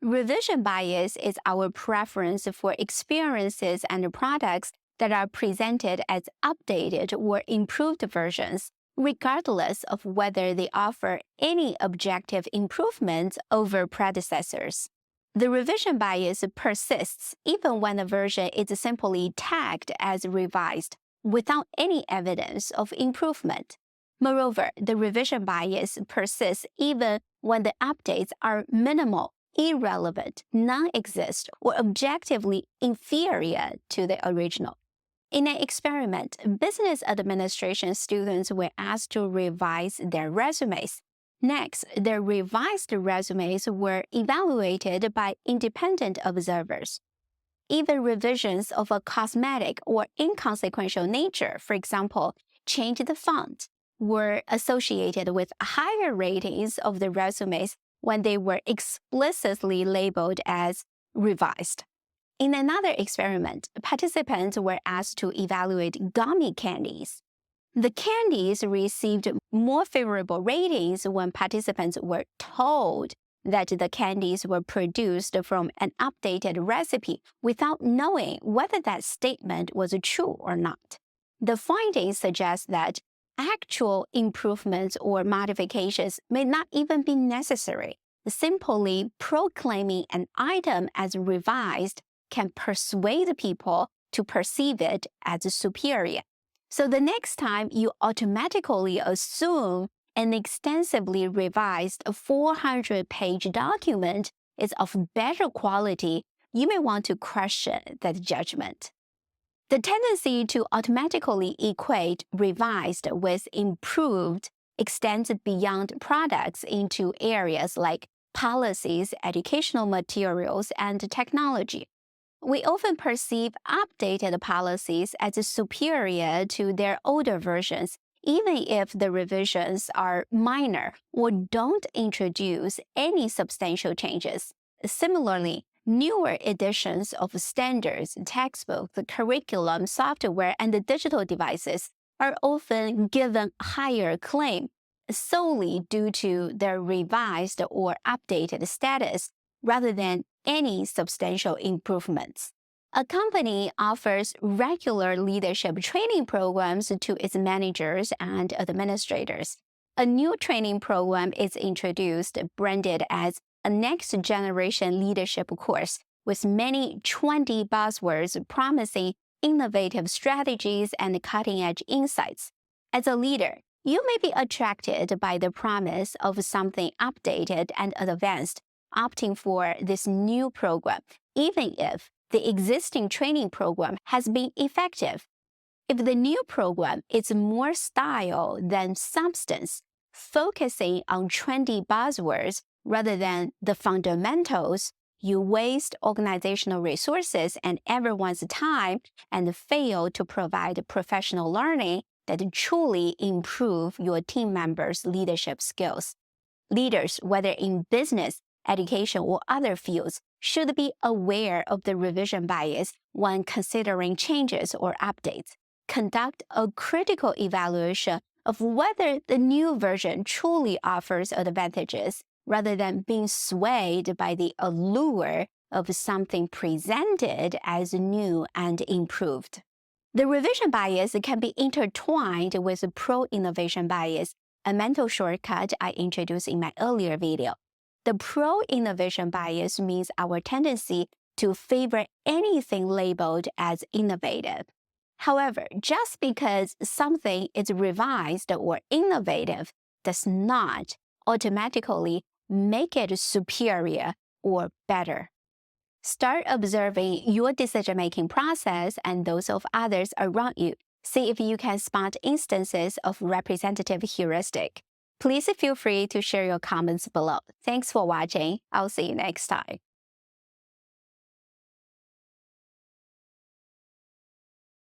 Revision bias is our preference for experiences and products that are presented as updated or improved versions, regardless of whether they offer any objective improvements over predecessors. The revision bias persists even when a version is simply tagged as revised, without any evidence of improvement. Moreover, the revision bias persists even when the updates are minimal, irrelevant, non-exist, or objectively inferior to the original. In an experiment, business administration students were asked to revise their resumes. Next, their revised resumes were evaluated by independent observers. Even revisions of a cosmetic or inconsequential nature, for example, change the font, were associated with higher ratings of the resumes when they were explicitly labeled as revised. In another experiment, participants were asked to evaluate gummy candies. The candies received more favorable ratings when participants were told that the candies were produced from an updated recipe without knowing whether that statement was true or not. The findings suggest that actual improvements or modifications may not even be necessary. Simply proclaiming an item as revised can persuade people to perceive it as superior. So the next time you automatically assume an extensively revised 400-page document is of better quality, you may want to question that judgment. The tendency to automatically equate revised with improved extends beyond products into areas like policies, educational materials, and technology. We often perceive updated policies as superior to their older versions, even if the revisions are minor or don't introduce any substantial changes. Similarly, newer editions of standards, textbooks, curriculum, software, and digital devices are often given higher claim solely due to their revised or updated status rather than any substantial improvements. A company offers regular leadership training programs to its managers and administrators. A new training program is introduced branded as a next-generation leadership course with many trendy buzzwords promising innovative strategies and cutting-edge insights. As a leader, you may be attracted by the promise of something updated and advanced, opting for this new program, even if the existing training program has been effective. If the new program is more style than substance, focusing on trendy buzzwords rather than the fundamentals, you waste organizational resources and everyone's time and fail to provide professional learning that truly improve your team members' leadership skills. Leaders, whether in business, education, or other fields, should be aware of the revision bias when considering changes or updates. Conduct a critical evaluation of whether the new version truly offers advantages rather than being swayed by the allure of something presented as new and improved. The revision bias can be intertwined with pro-innovation bias, a mental shortcut I introduced in my earlier video. The pro-innovation bias means our tendency to favor anything labeled as innovative. However, just because something is revised or innovative does not automatically make it superior or better. Start observing your decision-making process and those of others around you. See if you can spot instances of representative heuristic. Please feel free to share your comments below. Thanks for watching. I'll see you next time.